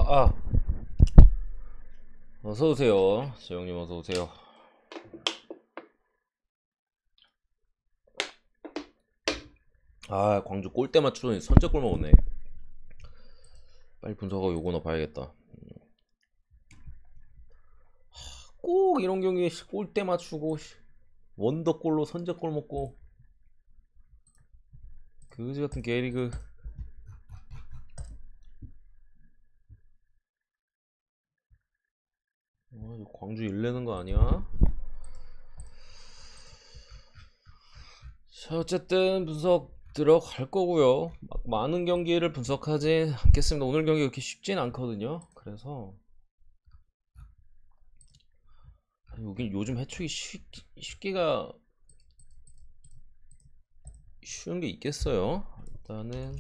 아, 어서오세요. 재영님 어서오세요. 아, 광주 골대 맞추더니 선제골 먹었네. 빨리 분석하고 요거나 봐야겠다. 꼭 이런 경기에 골대 맞추고 원더골로 선제골 먹고 그지 같은 게리그. 광주 일내는 거 아니야? 자, 어쨌든 분석 들어갈 거고요. 막 많은 경기를 분석하진 않겠습니다. 오늘 경기 그렇게 쉽진 않거든요. 그래서 여긴 요즘 해축이 쉽기가 쉬운 게 있겠어요. 일단은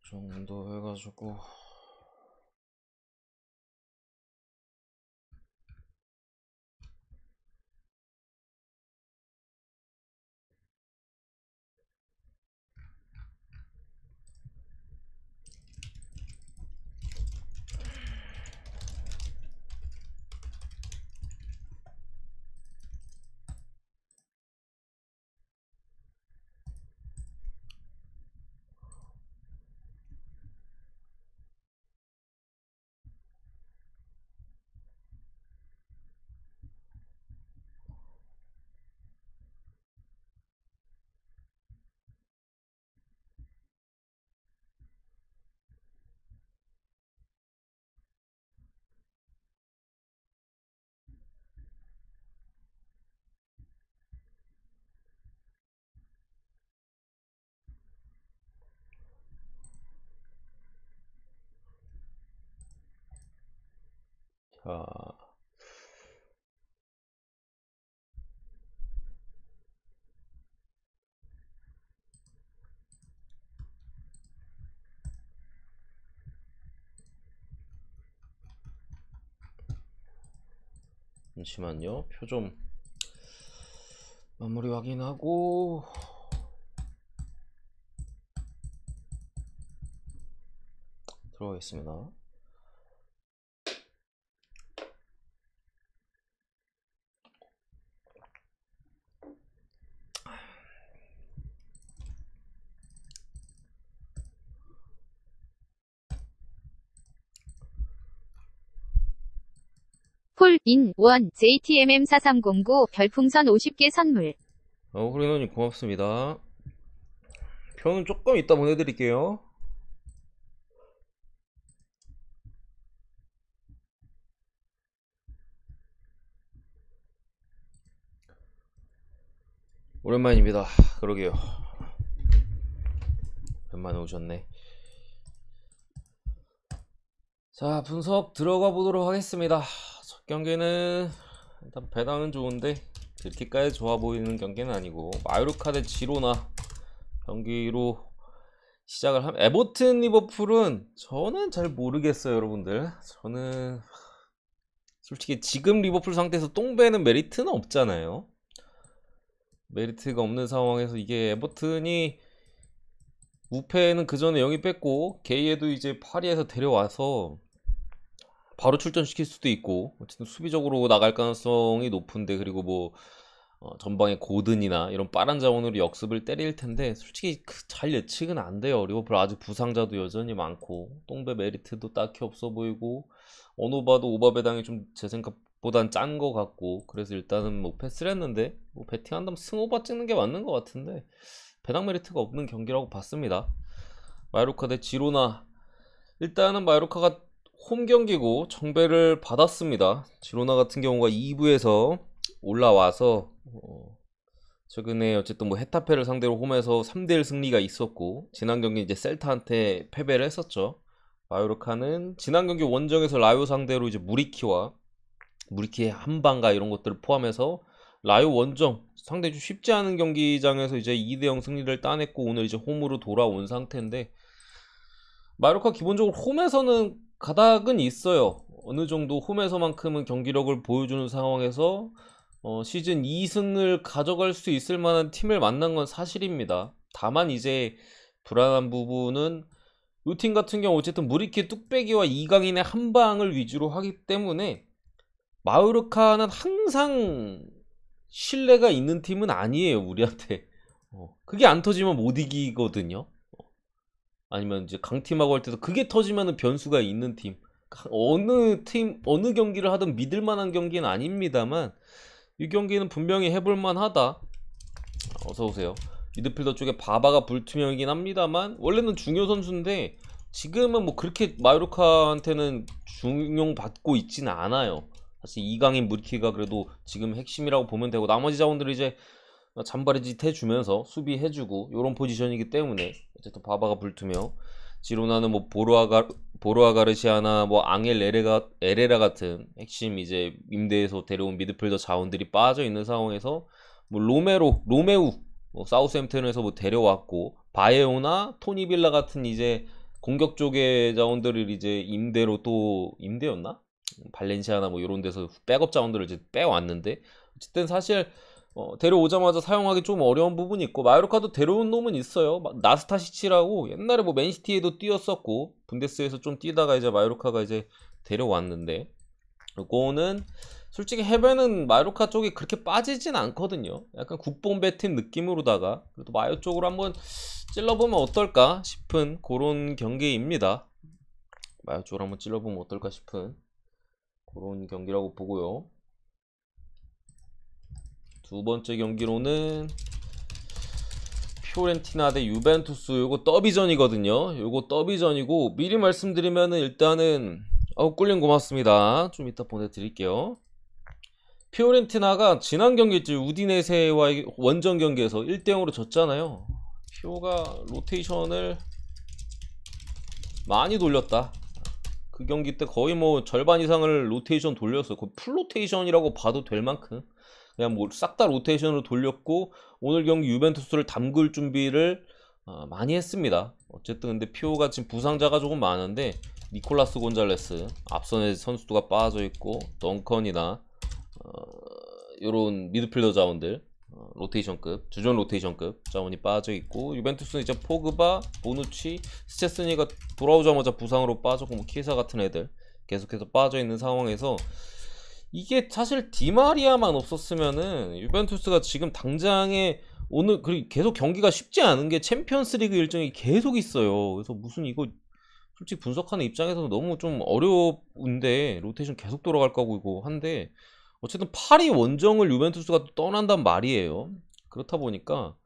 정도 해가지고 자, 잠시만요. 표 좀 마무리 확인하고 들어가겠습니다. 폴인 원 JTMM 4309 별풍선 50개 선물. 호리노님 고맙습니다. 표는 조금 이따 보내드릴게요. 오랜만입니다. 그러게요. 오랜만에 오셨네. 자, 분석 들어가 보도록 하겠습니다. 첫 경기는 일단 배당은 좋은데 그렇게까지 좋아 보이는 경기는 아니고 마요르카 대 지로나 경기로 시작을 하면 에버튼 리버풀은 저는 잘 모르겠어요, 여러분들. 저는 솔직히 지금 리버풀 상태에서 똥배는 메리트는 없잖아요. 메리트가 없는 상황에서 이게 에버튼이 우패는 그 전에 영입 뺐고 게이에도 이제 파리에서 데려와서 바로 출전시킬 수도 있고 어쨌든 수비적으로 나갈 가능성이 높은데, 그리고 뭐 전방에 고든이나 이런 빠른 자원으로 역습을 때릴 텐데 솔직히 잘 예측은 안 돼요. 리버풀 아직 부상자도 여전히 많고 똥배 메리트도 딱히 없어 보이고 어느 봐도 오바배당이 좀 제 생각보단 짠 것 같고, 그래서 일단은 뭐 패스를 했는데 뭐 배팅한다면 승오바 찍는 게 맞는 것 같은데 배당 메리트가 없는 경기라고 봤습니다. 마요르카 대 지로나, 일단은 마요르카가 홈 경기고 정배를 받았습니다. 지로나 같은 경우가 2부에서 올라와서 최근에 어쨌든 뭐 헤타페를 상대로 홈에서 3대1 승리가 있었고, 지난 경기 이제 셀타한테 패배를 했었죠. 마요르카는 지난 경기 원정에서 라요 상대로 이제 무리키의 한방과 이런 것들을 포함해서 라요 원정 상당히 좀 쉽지 않은 경기장에서 이제 2대0 승리를 따냈고 오늘 이제 홈으로 돌아온 상태인데 마요르카 기본적으로 홈에서는 가닥은 있어요. 어느 정도 홈에서만큼은 경기력을 보여주는 상황에서 시즌 2승을 가져갈 수 있을 만한 팀을 만난 건 사실입니다. 다만 이제 불안한 부분은 이 팀 같은 경우 어쨌든 무리키 뚝배기와 이강인의 한 방을 위주로 하기 때문에 마요르카는 항상 신뢰가 있는 팀은 아니에요, 우리한테. 그게 안 터지면 못 이기거든요. 아니면 이제 강팀하고 할 때도 그게 터지면은 변수가 있는 팀. 어느 팀, 어느 경기를 하든 믿을 만한 경기는 아닙니다만, 이 경기는 분명히 해볼 만하다. 어서오세요. 미드필더 쪽에 바바가 불투명이긴 합니다만, 원래는 중요 선수인데, 지금은 뭐 그렇게 마요르카한테는 중용받고 있지는 않아요. 사실 이강인 무리키가 그래도 지금 핵심이라고 보면 되고, 나머지 자원들을 이제 잔바리짓 해주면서 수비해주고 요런 포지션이기 때문에 어쨌든 바바가 불투명, 지로나는 뭐 보로아 가르시아나 뭐 앙헬 에레라 같은 핵심 이제 임대에서 데려온 미드필더 자원들이 빠져 있는 상황에서 뭐 로메우 뭐 사우스햄튼에서 뭐 데려왔고 바에오나 토니빌라 같은 이제 공격 쪽의 자원들을 이제 임대로 또 임대였나? 발렌시아나 뭐 이런 데서 백업 자원들을 이제 빼왔는데 어쨌든 사실 데려오자마자 사용하기 좀 어려운 부분이 있고 마요르카도 데려온 놈은 있어요. 나스타시치라고 옛날에 뭐 맨시티에도 뛰었었고 분데스에서 좀 뛰다가 이제 마요르카가 이제 데려왔는데 그거는 솔직히 해변은 마요르카 쪽이 그렇게 빠지진 않거든요. 약간 국뽕 배팀 느낌으로다가 그래도 마요 쪽으로 한번 찔러보면 어떨까 싶은 그런 경기입니다. 마요 쪽으로 한번 찔러보면 어떨까 싶은 그런 경기라고 보고요. 두 번째 경기로는 피오렌티나 대 유벤투스, 요거 더비전이거든요. 요거 더비전이고 미리 말씀드리면은 일단은 꿀림 고맙습니다. 좀 이따 보내드릴게요. 피오렌티나가 지난 경기 있지 우디네세와의 원정 경기에서 1대0으로 졌잖아요. 피오가 로테이션을 많이 돌렸다. 그 경기 때 거의 뭐 절반 이상을 로테이션 돌렸어요. 거의 풀 로테이션이라고 봐도 될 만큼 그냥 뭐 싹 다 로테이션으로 돌렸고 오늘 경기 유벤투스를 담글 준비를 많이 했습니다. 어쨌든 근데 피오가 지금 부상자가 조금 많은데 니콜라스 곤잘레스 앞선의 선수가 빠져있고 덩컨이나 요런 미드필더 자원들 로테이션급 주전 로테이션급 자원이 빠져있고 유벤투스는 이제 포그바, 보누치, 스체스니가 돌아오자마자 부상으로 빠졌고 뭐 키사 같은 애들 계속해서 빠져있는 상황에서 이게 사실 디마리아만 없었으면은 유벤투스가 지금 당장에 오늘 그리고 계속 경기가 쉽지 않은 게 챔피언스리그 일정이 계속 있어요. 그래서 무슨 이거 솔직히 분석하는 입장에서는 너무 좀 어려운데 로테이션 계속 돌아갈 거고 이거 한데 어쨌든 파리 원정을 유벤투스가 떠난단 말이에요. 그렇다 보니까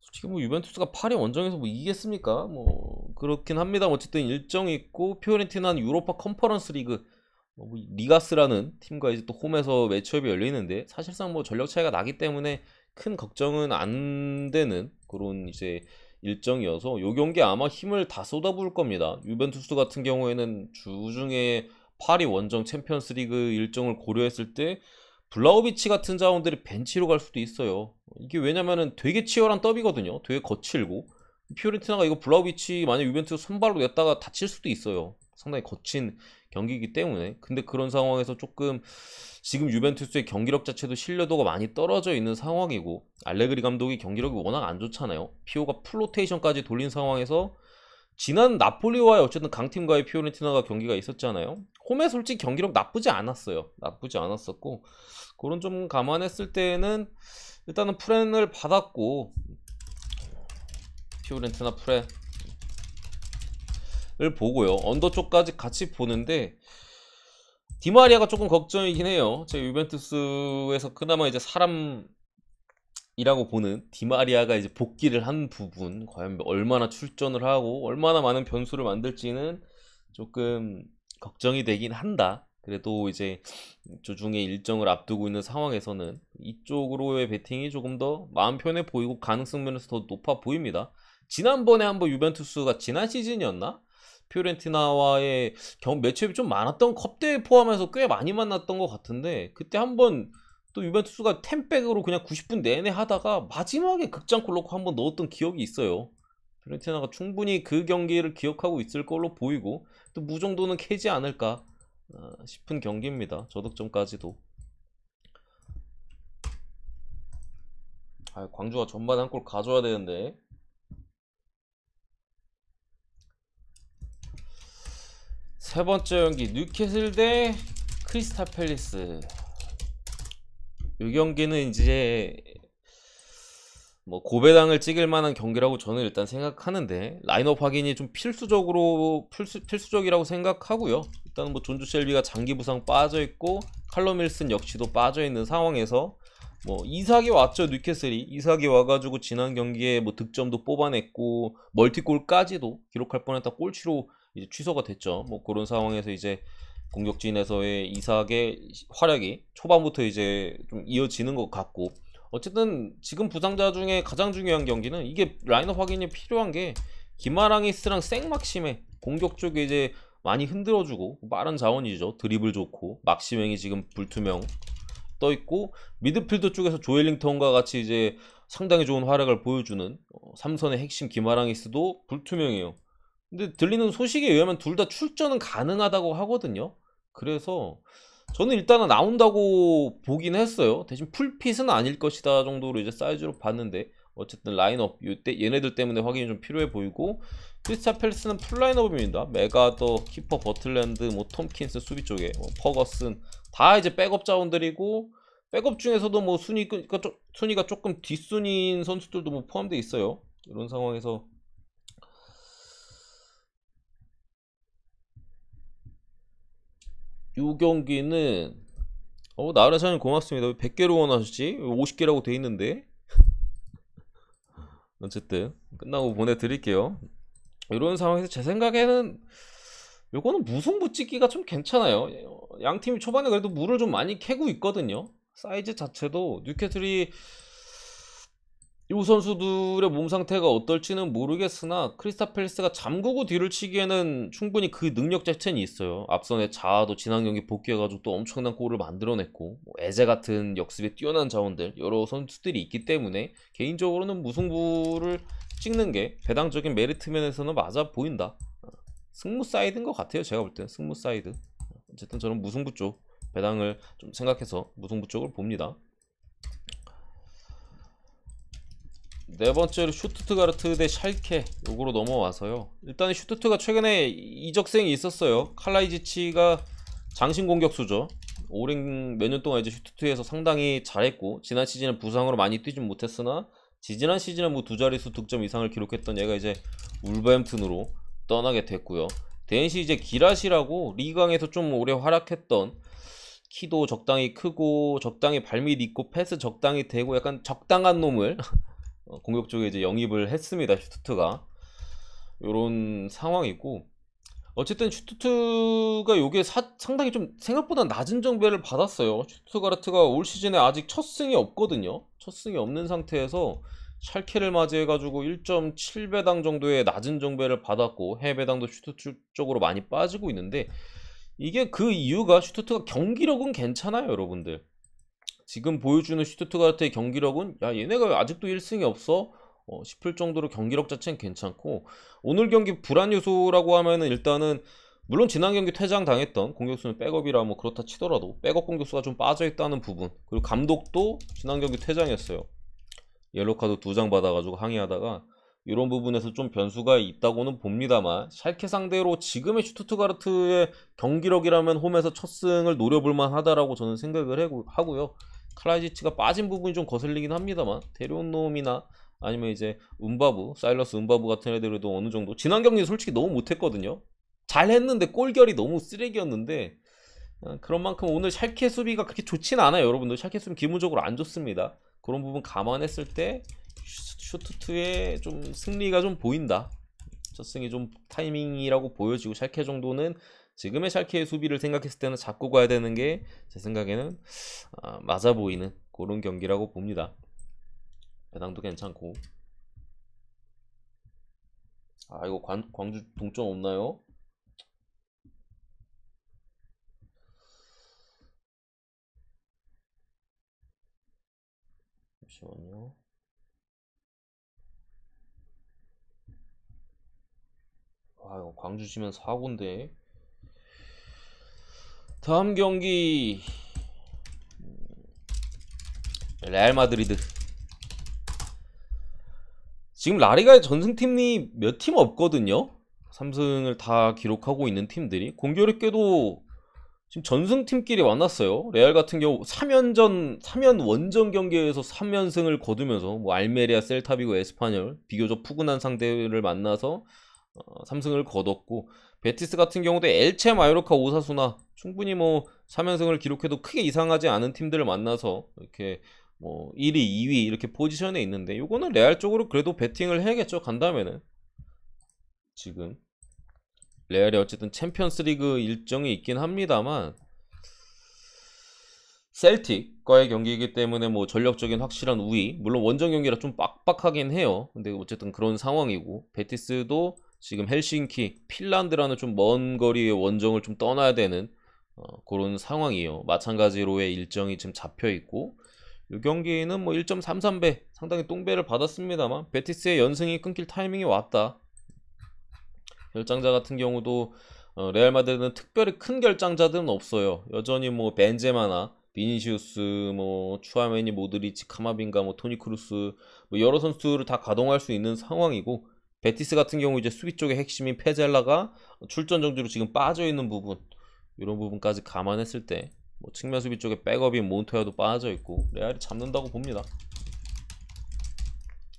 솔직히 뭐 유벤투스가 파리 원정에서 뭐 이기겠습니까? 뭐 그렇긴 합니다. 어쨌든 일정이 있고 피오렌티나는 유로파 컨퍼런스 리그 뭐 리가스라는 팀과 이제 또 홈에서 매치업이 열리는데 사실상 뭐 전력 차이가 나기 때문에 큰 걱정은 안 되는 그런 이제 일정이어서 요 경기 아마 힘을 다 쏟아부을 겁니다. 유벤투스 같은 경우에는 주중에 파리 원정 챔피언스리그 일정을 고려했을 때 블라우비치 같은 자원들이 벤치로 갈 수도 있어요. 이게 왜냐면은 되게 치열한 더비거든요. 되게 거칠고 피오렌티나가 이거 블라우비치 만약 유벤투스 선발로 냈다가 다칠 수도 있어요. 상당히 거친 경기이기 때문에 근데 그런 상황에서 조금 지금 유벤투스의 경기력 자체도 신뢰도가 많이 떨어져 있는 상황이고 알레그리 감독이 경기력이 워낙 안 좋잖아요. 피오가 풀로테이션까지 돌린 상황에서 지난 나폴리와의 어쨌든 강팀과의 피오렌티나가 경기가 있었잖아요. 홈에 솔직히 경기력 나쁘지 않았어요. 나쁘지 않았었고 그런 좀 감안했을 때는 일단은 프렌을 받았고 피오렌티나 프렌 을 보고요. 언더 쪽까지 같이 보는데 디마리아가 조금 걱정이긴 해요. 제 유벤투스에서 그나마 이제 사람이라고 보는 디마리아가 이제 복귀를 한 부분 과연 얼마나 출전을 하고 얼마나 많은 변수를 만들지는 조금 걱정이 되긴 한다. 그래도 이제 주중에 일정을 앞두고 있는 상황에서는 이쪽으로의 배팅이 조금 더 마음 편해 보이고 가능성 면에서 더 높아 보입니다. 지난번에 한번 유벤투스가 지난 시즌이었나? 피오렌티나와의 매치업이 좀 많았던 컵대회 포함해서 꽤 많이 만났던 것 같은데 그때 한번 또 유벤투스가 템백으로 그냥 90분 내내 하다가 마지막에 극장골 넣고 한번 넣었던 기억이 있어요. 피오렌티나가 충분히 그 경기를 기억하고 있을 걸로 보이고 또 무정도는 캐지 않을까 싶은 경기입니다. 저득점까지도. 광주가 전반 한 골 가져야 되는데. 세 번째 경기 뉴캐슬 대 크리스탈 팰리스. 이 경기는 이제 뭐 고배당을 찍을 만한 경기라고 저는 일단 생각하는데 라인업 확인이 좀 필수적이라고 생각하고요. 일단은 뭐 존주 셸비가 장기 부상 빠져 있고 칼럼 윌슨 역시도 빠져 있는 상황에서 뭐 이삭이 왔죠. 뉴캐슬이 이삭이 와가지고 지난 경기에 뭐 득점도 뽑아냈고 멀티골까지도 기록할 뻔했다 골치로 이제 취소가 됐죠. 뭐 그런 상황에서 이제 공격진에서의 이삭의 활약이 초반부터 이제 좀 이어지는 것 같고, 어쨌든 지금 부상자 중에 가장 중요한 경기는 이게 라인업 확인이 필요한 게 기마랑이스랑 생막심에 공격 쪽에 이제 많이 흔들어주고 빠른 자원이죠. 드리블 좋고 막시맹이 지금 불투명 떠 있고 미드필더 쪽에서 조엘링턴과 같이 이제 상당히 좋은 활약을 보여주는 삼선의 핵심 기마랑이스도 불투명해요. 근데 들리는 소식에 의하면 둘 다 출전은 가능하다고 하거든요. 그래서 저는 일단은 나온다고 보긴 했어요. 대신 풀핏은 아닐 것이다 정도로 이제 사이즈로 봤는데 어쨌든 라인업 이때 얘네들 때문에 확인이 좀 필요해 보이고, 크리스탈 팰리스는 풀 라인업입니다. 메가더, 키퍼 버틀랜드, 뭐 톰킨스 수비 쪽에 뭐 퍼거슨 다 이제 백업 자원들이고, 백업 중에서도 뭐 순위가 조금 뒷순위인 선수들도 뭐 포함되어 있어요. 이런 상황에서 이 경기는 나라샤님 고맙습니다. 왜 100개로 원하셨지? 50개라고 돼 있는데. 어쨌든 끝나고 보내드릴게요. 이런 상황에서 제 생각에는 요거는 무승부 찍기가 좀 괜찮아요. 양 팀이 초반에 그래도 물을 좀 많이 캐고 있거든요. 사이즈 자체도 뉴캐슬이 이 선수들의 몸 상태가 어떨지는 모르겠으나 크리스탈 팰리스가 잠그고 뒤를 치기에는 충분히 그 능력 자체는 있어요. 앞선에 자아도 지난 경기 복귀해가지고 또 엄청난 골을 만들어냈고, 뭐 에제 같은 역습에 뛰어난 자원들 여러 선수들이 있기 때문에 개인적으로는 무승부를 찍는 게 배당적인 메리트 면에서는 맞아 보인다. 승무 사이드인 것 같아요. 제가 볼 때는 승무 사이드. 어쨌든 저는 무승부 쪽 배당을 좀 생각해서 무승부 쪽을 봅니다. 네 번째로 슈투트가르트 대 샬케 요거로 넘어와서요. 일단 슈투트가 최근에 이적생이 있었어요. 칼라이지치가 장신 공격수죠. 오랜 몇 년 동안 이제 슈투트에서 상당히 잘했고, 지난 시즌에 부상으로 많이 뛰진 못했으나 지지난 시즌에 뭐 두 자릿수 득점 이상을 기록했던 얘가 이제 울버햄튼으로 떠나게 됐고요. 대신 이제 기라시라고 리그왕에서 좀 오래 활약했던, 키도 적당히 크고 적당히 발밑 있고 패스 적당히 되고 약간 적당한 놈을 공격 쪽에 이제 영입을 했습니다. 슈투트가 요런 상황이고, 어쨌든 슈투트가 요게 상당히 좀 생각보다 낮은 정배를 받았어요. 슈투트가르트가 올 시즌에 아직 첫 승이 없거든요. 첫 승이 없는 상태에서 샬케를 맞이해가지고 1.7배당 정도의 낮은 정배를 받았고, 해배당도 슈투트 쪽으로 많이 빠지고 있는데, 이게 그 이유가 슈투트가 경기력은 괜찮아요. 여러분들 지금 보여주는 슈투트가르트의 경기력은 야 얘네가 아직도 1승이 없어? 싶을 정도로 경기력 자체는 괜찮고, 오늘 경기 불안 요소라고 하면은 일단은 물론 지난 경기 퇴장 당했던 공격수는 백업이라 뭐 그렇다 치더라도 백업 공격수가 좀 빠져있다는 부분, 그리고 감독도 지난 경기 퇴장했어요. 옐로카드 2장 받아가지고 항의하다가 이런 부분에서 좀 변수가 있다고는 봅니다만, 샬케 상대로 지금의 슈투트가르트의 경기력이라면 홈에서 첫 승을 노려볼만 하다라고 저는 생각을 하고요. 클라이지치가 빠진 부분이 좀 거슬리긴 합니다만, 데려온 놈이나 아니면 이제 사일러스 은바부 같은 애들도 어느 정도 지난 경기 솔직히 너무 못했거든요. 잘했는데 골결이 너무 쓰레기였는데, 그런 만큼 오늘 샬케 수비가 그렇게 좋진 않아요. 여러분들 샬케 수비 기본적으로 안 좋습니다. 그런 부분 감안했을 때 슈투트의 좀 승리가 좀 보인다. 첫 승이 좀 타이밍이라고 보여지고, 샬케 정도는 지금의 샬케의 수비를 생각했을 때는 잡고 가야 되는 게 제 생각에는 맞아 보이는 그런 경기라고 봅니다. 배당도 괜찮고. 이거 광주 동점 없나요? 잠시만요. 아, 이거 광주 지면 사고인데. 다음 경기 레알 마드리드. 지금 라리가의 전승팀이 몇 팀 없거든요. 3승을 다 기록하고 있는 팀들이 공교롭게도 지금 전승팀끼리 만났어요. 레알 같은 경우 3연 원정 경기에서 3연승을 거두면서 뭐 알메리아, 셀타비고, 에스파뇰 비교적 푸근한 상대를 만나서 3승을 거뒀고, 베티스 같은 경우도 엘체, 마요르카, 오사수나 충분히 뭐 3연승을 기록해도 크게 이상하지 않은 팀들을 만나서 이렇게 뭐 1위, 2위 이렇게 포지션에 있는데, 요거는 레알 쪽으로 그래도 배팅을 해야겠죠. 간다면은 지금 레알이 어쨌든 챔피언스리그 일정이 있긴 합니다만, 셀틱과의 경기이기 때문에 뭐 전력적인 확실한 우위, 물론 원정 경기라 좀 빡빡하긴 해요. 근데 어쨌든 그런 상황이고, 베티스도 지금 헬싱키, 핀란드라는 좀 먼 거리의 원정을 좀 떠나야 되는 그런 상황이에요. 마찬가지로의 일정이 지금 잡혀 있고, 이 경기는 뭐 1.33배, 상당히 똥배를 받았습니다만 베티스의 연승이 끊길 타이밍이 왔다. 결장자 같은 경우도 레알 마드리드는 특별히 큰 결장자들은 없어요. 여전히 뭐 벤제마나 비니시우스, 뭐 추아메니, 모드리치, 카마빈가, 뭐 토니 크루스, 뭐 여러 선수들을 다 가동할 수 있는 상황이고, 베티스 같은 경우 이제 수비 쪽의 핵심인 페젤라가 출전 정지로 지금 빠져 있는 부분, 이런 부분까지 감안했을 때 뭐 측면 수비 쪽에 백업인 몬토야도 빠져 있고, 레알이 잡는다고 봅니다.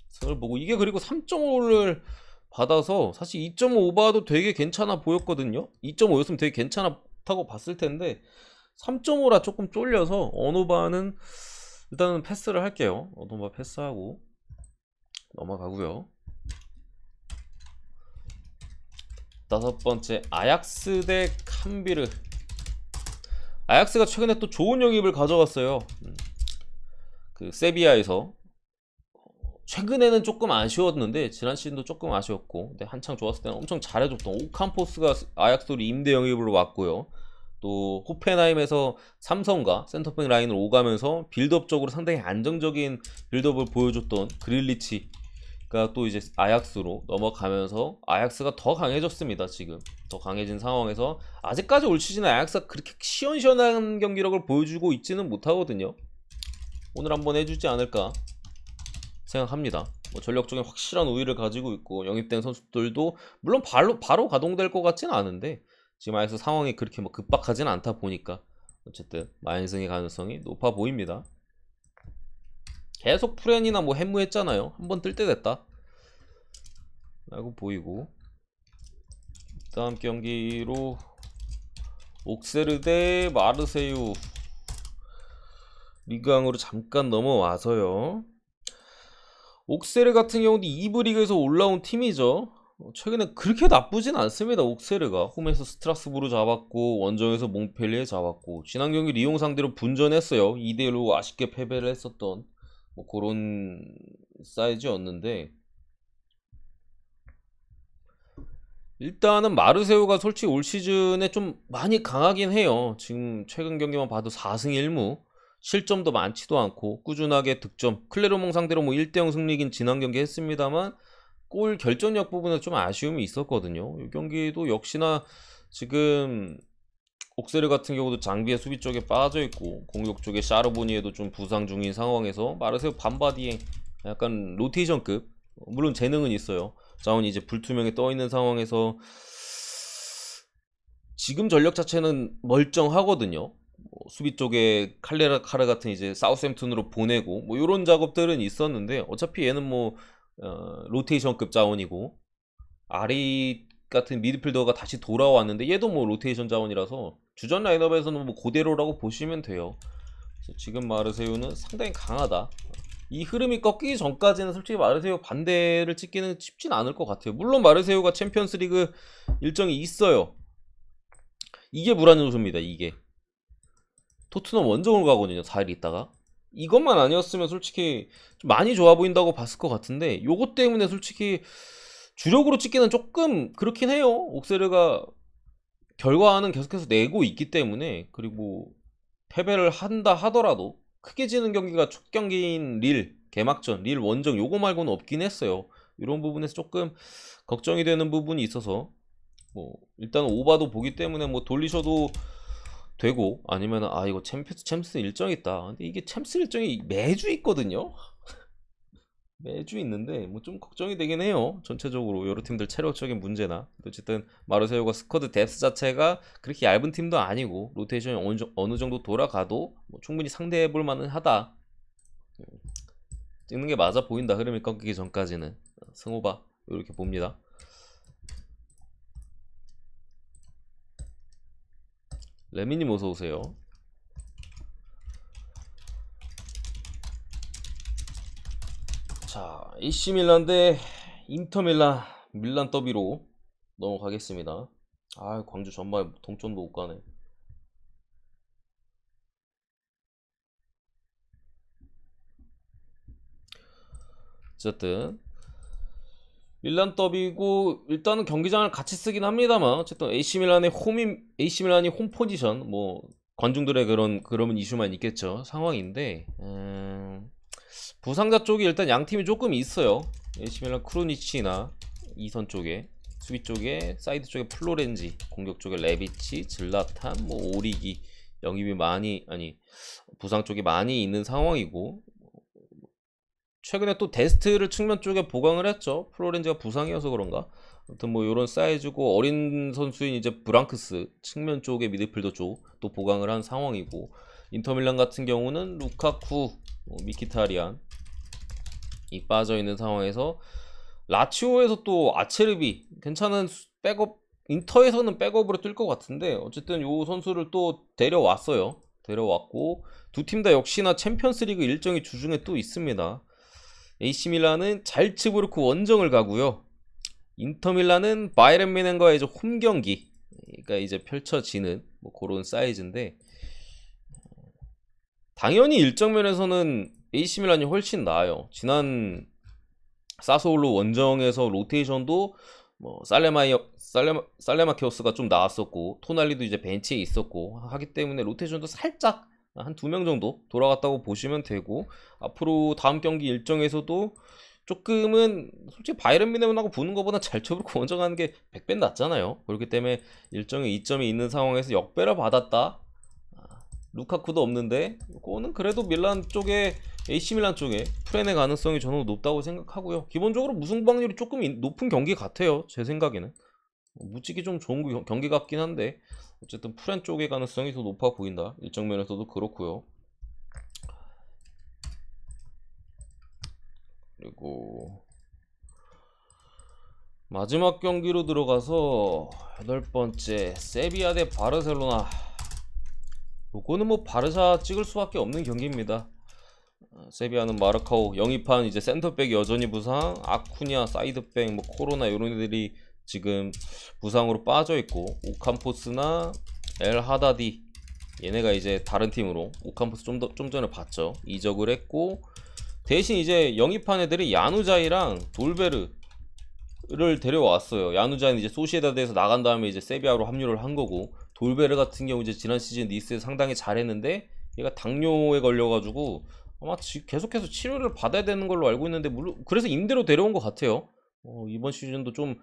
승을 보고 이게, 그리고 3.5를 받아서 사실 2.5 오버도 되게 괜찮아 보였거든요. 2.5였으면 되게 괜찮다고 봤을 텐데 3.5라 조금 쫄려서 언오바는 일단은 패스를 할게요. 언오바 패스하고 넘어가고요. 다섯 번째, 아약스 대 캄비르. 아약스가 최근에 또 좋은 영입을 가져갔어요. 그 세비야에서. 최근에는 조금 아쉬웠는데 지난 시즌도 조금 아쉬웠고, 근데 한창 좋았을 때는 엄청 잘해줬던 오캄포스가 아약스로 임대 영입으로 왔고요. 또 호펜하임에서 삼성과 센터백 라인을 오가면서 빌드업적으로 상당히 안정적인 빌드업을 보여줬던 그릴리치가 또 이제 아약스로 넘어가면서 아약스가 더 강해졌습니다. 지금 더 강해진 상황에서 아직까지 올 시즌 아약스가 그렇게 시원시원한 경기력을 보여주고 있지는 못하거든요. 오늘 한번 해주지 않을까 생각합니다. 뭐 전력적인 확실한 우위를 가지고 있고, 영입된 선수들도 물론 바로 가동될 것 같지는 않은데 지금 아직서 상황이 그렇게 뭐 급박하진 않다 보니까 어쨌든 만승의 가능성이 높아 보입니다. 계속 프렌이나 뭐 해무했잖아요. 한번 뜰 때 됐다 라고 보이고, 다음 경기로 옥세르 대 마르세유 리그왕으로 잠깐 넘어와서요. 옥세르 같은 경우도 2부 리그에서 올라온 팀이죠. 최근에 그렇게 나쁘진 않습니다. 옥세르가 홈에서 스트라스부르 잡았고, 원정에서 몽펠리에 잡았고, 지난 경기 리옹 상대로 분전했어요. 2대1로 아쉽게 패배를 했었던 뭐 그런 사이즈였는데, 일단은 마르세유가 솔직히 올 시즌에 좀 많이 강하긴 해요. 지금 최근 경기만 봐도 4승 1무, 실점도 많지도 않고 꾸준하게 득점, 클레르몽 상대로 뭐 1대0 승리긴 지난 경기 했습니다만 골 결정력 부분에 좀 아쉬움이 있었거든요. 이 경기도 역시나 지금 옥세르 같은 경우도 장비의 수비 쪽에 빠져 있고, 공격 쪽에 샤르보니에도 좀 부상 중인 상황에서 마르세유 반바디에 약간 로테이션급, 물론 재능은 있어요. 자원이 이제 불투명에 떠 있는 상황에서 지금 전력 자체는 멀쩡하거든요. 뭐 수비 쪽에 칼레라 카르 같은 이제 사우스햄튼으로 보내고 뭐 이런 작업들은 있었는데, 어차피 얘는 뭐 로테이션급 자원이고, 아리 같은 미드필더가 다시 돌아왔는데 얘도 뭐 로테이션 자원이라서 주전 라인업에서는 뭐 그대로라고 보시면 돼요. 지금 마르세유는 상당히 강하다. 이 흐름이 꺾이기 전까지는 솔직히 마르세유 반대를 찍기는 쉽진 않을 것 같아요. 물론 마르세유가 챔피언스리그 일정이 있어요. 이게 불안 요소입니다. 이게 토트넘 원정을 가거든요. 4일 있다가. 이것만 아니었으면 솔직히 좀 많이 좋아 보인다고 봤을 것 같은데, 요것 때문에 솔직히 주력으로 찍기는 조금 그렇긴 해요. 옥세르가 결과는 계속해서 내고 있기 때문에. 그리고 패배를 한다 하더라도 크게 지는 경기가 첫 경기인 릴, 개막전, 릴 원정 요거 말고는 없긴 했어요. 이런 부분에서 조금 걱정이 되는 부분이 있어서 뭐 일단 오바도 보기 때문에 뭐 돌리셔도 되고, 아니면 아 이거 챔스 일정 있다. 근데 이게 챔스 일정이 매주 있거든요. 매주 있는데 뭐 좀 걱정이 되긴 해요. 전체적으로 여러 팀들 체력적인 문제나. 어쨌든 마르세유가 스쿼드 뎁스 자체가 그렇게 얇은 팀도 아니고 로테이션이 어느 정도 돌아가도 뭐 충분히 상대해 볼 만은 하다. 찍는 게 맞아 보인다. 흐름이 꺾이기 전까지는 승호바 이렇게 봅니다. 레미님 어서 오세요. 자, AC 밀란 대 인터 밀란 더비로 넘어가겠습니다. 아, 광주 전반 동점도 못 가네. 어쨌든 밀란 더비고 일단은 경기장을 같이 쓰긴 합니다만, 어쨌든 AC 밀란이 홈 포지션, 뭐 관중들의 그런 이슈만 있겠죠. 상황인데 부상자 쪽이 일단 양 팀이 조금 있어요. AC 밀란 크루니치나 2선 쪽에, 수비 쪽에 사이드 쪽에 플로렌지, 공격 쪽에 레비치, 질라탄, 뭐 오리기 영입이 부상 쪽이 많이 있는 상황이고, 최근에 또 데스트를 측면 쪽에 보강을 했죠. 플로렌즈가 부상이어서 그런가. 아무튼 뭐 이런 사이즈고, 어린 선수인 이제 브랑크스 측면 쪽에 미드필더 쪽 또 보강을 한 상황이고, 인터밀란 같은 경우는 루카쿠, 미키타리안 이 빠져 있는 상황에서 라치오에서 또 아체르비 괜찮은 백업, 인터에서는 백업으로 뛸 것 같은데 어쨌든 요 선수를 또 데려왔고, 두 팀 다 역시나 챔피언스리그 일정이 주중에 또 있습니다. AC 밀란은 잘츠부르크 원정을 가고요. 인터 밀란은 바이에른 뮌헨과의 이제 홈 경기가 이제 펼쳐지는 뭐 그런 사이즈인데, 당연히 일정 면에서는 AC 밀란이 훨씬 나아요. 지난 사소올로 원정에서 로테이션도 뭐 살레마키오스가 좀 나왔었고, 토날리도 이제 벤치에 있었고 하기 때문에 로테이션도 살짝 한 2명 정도 돌아갔다고 보시면 되고, 앞으로 다음 경기 일정에서도 조금은 솔직히 바이에른 뮌헨하고 보는 것보다 잘쳐놓고 원정하는 게 100배 낫잖아요. 그렇기 때문에 일정에 이점이 있는 상황에서 역배를 받았다. 루카쿠도 없는데 그거는 그래도 AC 밀란 쪽에 프렌의 가능성이 저는 높다고 생각하고요. 기본적으로 무승부 확률이 조금 높은 경기 같아요. 제 생각에는 무지개 좀 좋은 경기 같긴 한데, 어쨌든 프렌 쪽의 가능성이 더 높아 보인다. 일정 면에서도 그렇고요. 그리고 마지막 경기로 들어가서 8번째 세비야 대 바르셀로나. 요거는 뭐 바르샤 찍을 수밖에 없는 경기입니다. 세비야는 마르카오 영입한 이제 센터백이 여전히 부상, 아쿠냐 사이드백, 뭐 코로나 이런 애들이 지금 부상으로 빠져 있고, 오캄포스나 엘 하다디 얘네가 이제 다른 팀으로, 오캄포스 좀 전에 봤죠, 이적을 했고, 대신 이제 영입한 애들이 야누자이랑 돌베르를 데려왔어요. 야누자이는 이제 소시에다드에서 나간 다음에 이제 세비야로 합류를 한 거고, 돌베르 같은 경우 이제 지난 시즌 니스에 상당히 잘했는데 얘가 당뇨에 걸려가지고 아마 계속해서 치료를 받아야 되는 걸로 알고 있는데, 물론 그래서 임대로 데려온 것 같아요. 이번 시즌도 좀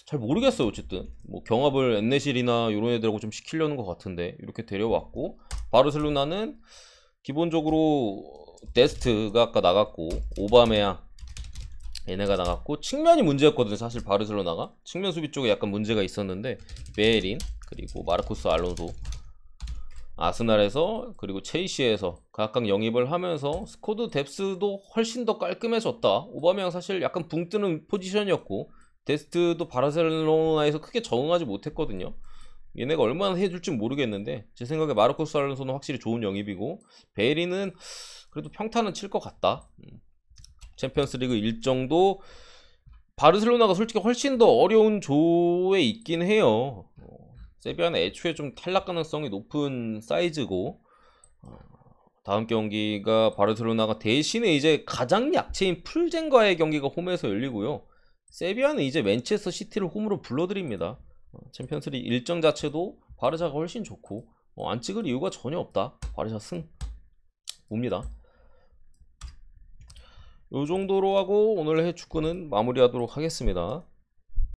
잘 모르겠어요. 어쨌든 뭐 경합을 엔네실이나 이런 애들하고 좀 시키려는 것 같은데 이렇게 데려왔고, 바르셀로나는 기본적으로 데스트가 아까 나갔고, 오바메양 얘네가 나갔고, 측면이 문제였거든요. 사실 바르셀로나가 측면 수비 쪽에 약간 문제가 있었는데, 베에린 그리고 마르코스 알론소 아스날에서 그리고 첼시에서 각각 영입을 하면서 스쿼드 뎁스도 훨씬 더 깔끔해졌다. 오바메양 사실 약간 붕 뜨는 포지션이었고, 데스트도 바르셀로나에서 크게 적응하지 못했거든요. 얘네가 얼마나 해줄지 모르겠는데 제 생각에 마르코스 알론소는 확실히 좋은 영입이고, 베리는 그래도 평타는 칠 것 같다. 챔피언스리그 일정도 바르셀로나가 솔직히 훨씬 더 어려운 조에 있긴 해요. 세비야는 애초에 좀 탈락 가능성이 높은 사이즈고, 다음 경기가 바르셀로나가 대신에 이제 가장 약체인 풀젠과의 경기가 홈에서 열리고요. 세비야는 이제 맨체스터 시티를 홈으로 불러드립니다. 챔피언스리그 일정 자체도 바르샤가 훨씬 좋고, 안 찍을 이유가 전혀 없다. 바르샤 승 봅니다. 요 정도로 하고 오늘 해축구는 마무리하도록 하겠습니다.